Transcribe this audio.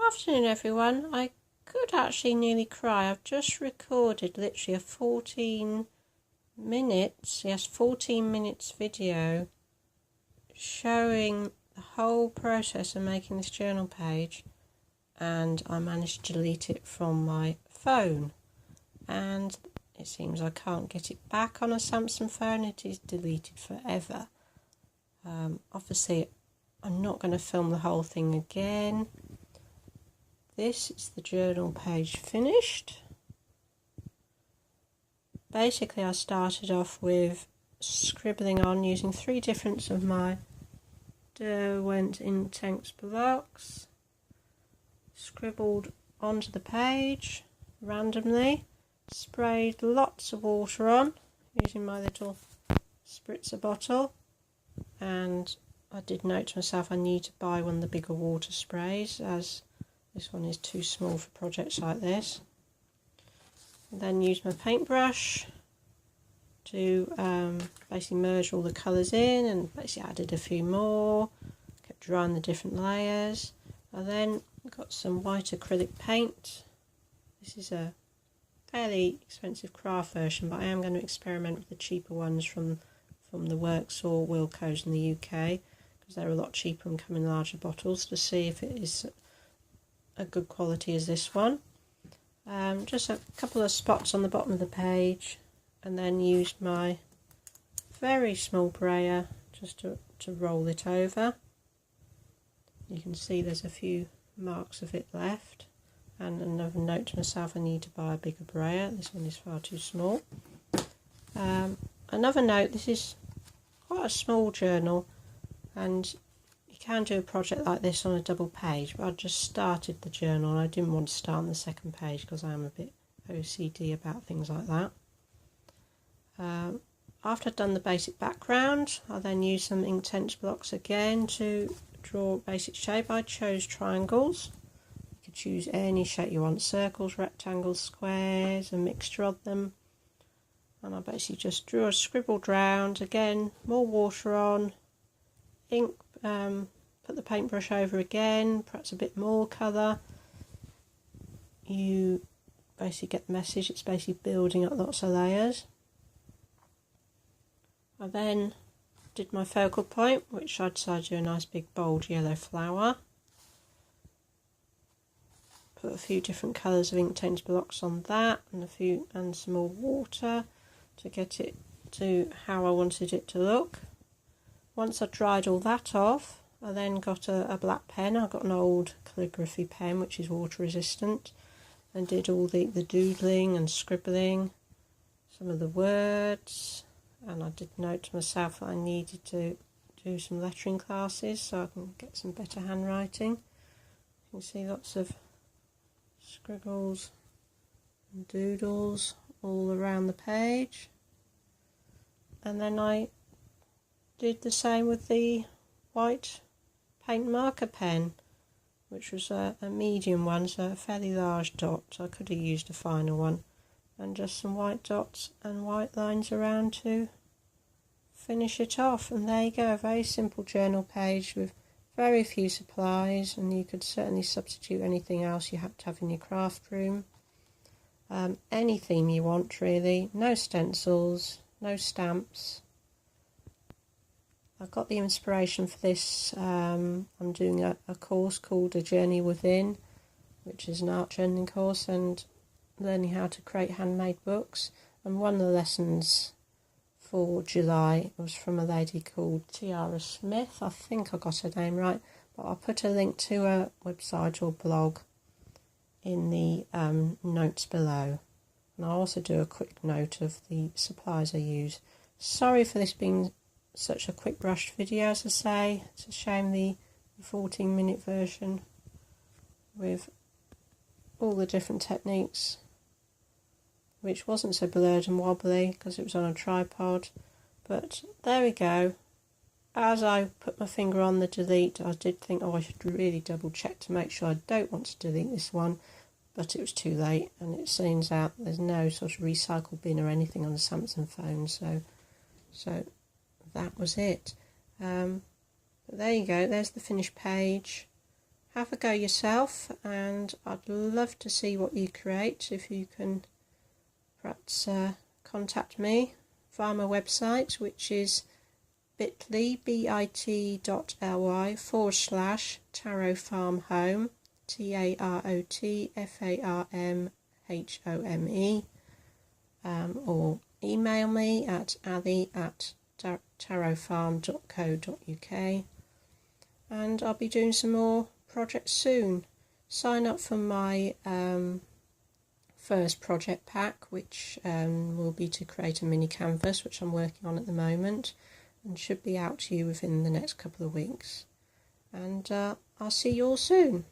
Afternoon everyone. I could actually nearly cry. I've just recorded literally a 14 minutes video showing the whole process of making this journal page, and I managed to delete it from my phone, and it seems I can't get it back on a Samsung phone. It is deleted forever. Obviously I'm not going to film the whole thing again. This is the journal page finished. Basically I started off with scribbling on using 3 different of my Derwent Intense blocks, scribbled onto the page randomly, sprayed lots of water on using my little spritzer bottle, and I did note to myself I need to buy one of the bigger water sprays, as this one is too small for projects like this. And then used my paintbrush to basically merge all the colours in, and basically added a few more, kept drying the different layers. I then got some white acrylic paint. This is a fairly expensive craft version, but I am going to experiment with the cheaper ones from the Works or Wilko's in the UK, because they're a lot cheaper and come in larger bottles, to see if it is a good quality as this one. Just a couple of spots on the bottom of the page, and then used my very small brayer just to roll it over. You can see there's a few marks of it left, and another note to myself, I need to buy a bigger brayer. This one is far too small. Another note, this is quite a small journal, and you can do a project like this on a double page, but I just started the journal and I didn't want to start on the second page because I am a bit OCD about things like that. After I'd done the basic background, I then used some Inktense blocks again to draw a basic shape. I chose triangles. You could choose any shape you want, circles, rectangles, squares, a mixture of them. And I basically just drew a scribbled round, again, more water on, ink, put the paintbrush over again, perhaps a bit more colour. You basically get the message, it's basically building up lots of layers. I then did my focal point, which I decided to do a nice big bold yellow flower. Put a few different colours of Inktense blocks on that, and some more water to get it to how I wanted it to look. Once I dried all that off, I then got a black pen. I got an old calligraphy pen which is water resistant, and did all the doodling and scribbling, some of the words, and I did note to myself that I needed to do some lettering classes so I can get some better handwriting. You can see lots of scribbles and doodles all around the page. And then I did the same with the white paint marker pen, which was a medium one, so a fairly large dot. I could have used a finer one, and just some white dots and white lines around to finish it off. And there you go, a very simple journal page with very few supplies, and you could certainly substitute anything else you have to have in your craft room. Any theme you want really, no stencils, no stamps. I got the inspiration for this, I'm doing a course called A Journey Within, which is an art journaling course, and learning how to create handmade books. And one of the lessons for July was from a lady called Tiara Smith. I think I got her name right, but I'll put a link to her website or blog in the notes below. And I'll also do a quick note of the supplies I use. Sorry for this being such a quick rushed video, as I say. It's a shame the 14-minute version with all the different techniques, which wasn't so blurred and wobbly because it was on a tripod. But there we go. As I put my finger on the delete, I did think, I should really double check to make sure I don't want to delete this one, but it was too late, and it seems out there's no sort of recycle bin or anything on the Samsung phone, so that was it. But there you go, there's the finished page. have a go yourself, and I'd love to see what you create. If you can perhaps contact me via my website, which is bit.ly/tarot farm home, TAROTFARMHOME, or email me at ali@tarotfarm.co.uk, and I'll be doing some more projects soon. Sign up for my first project pack, which will be to create a mini canvas, which I'm working on at the moment, and should be out to you within the next couple of weeks. And I'll see you all soon.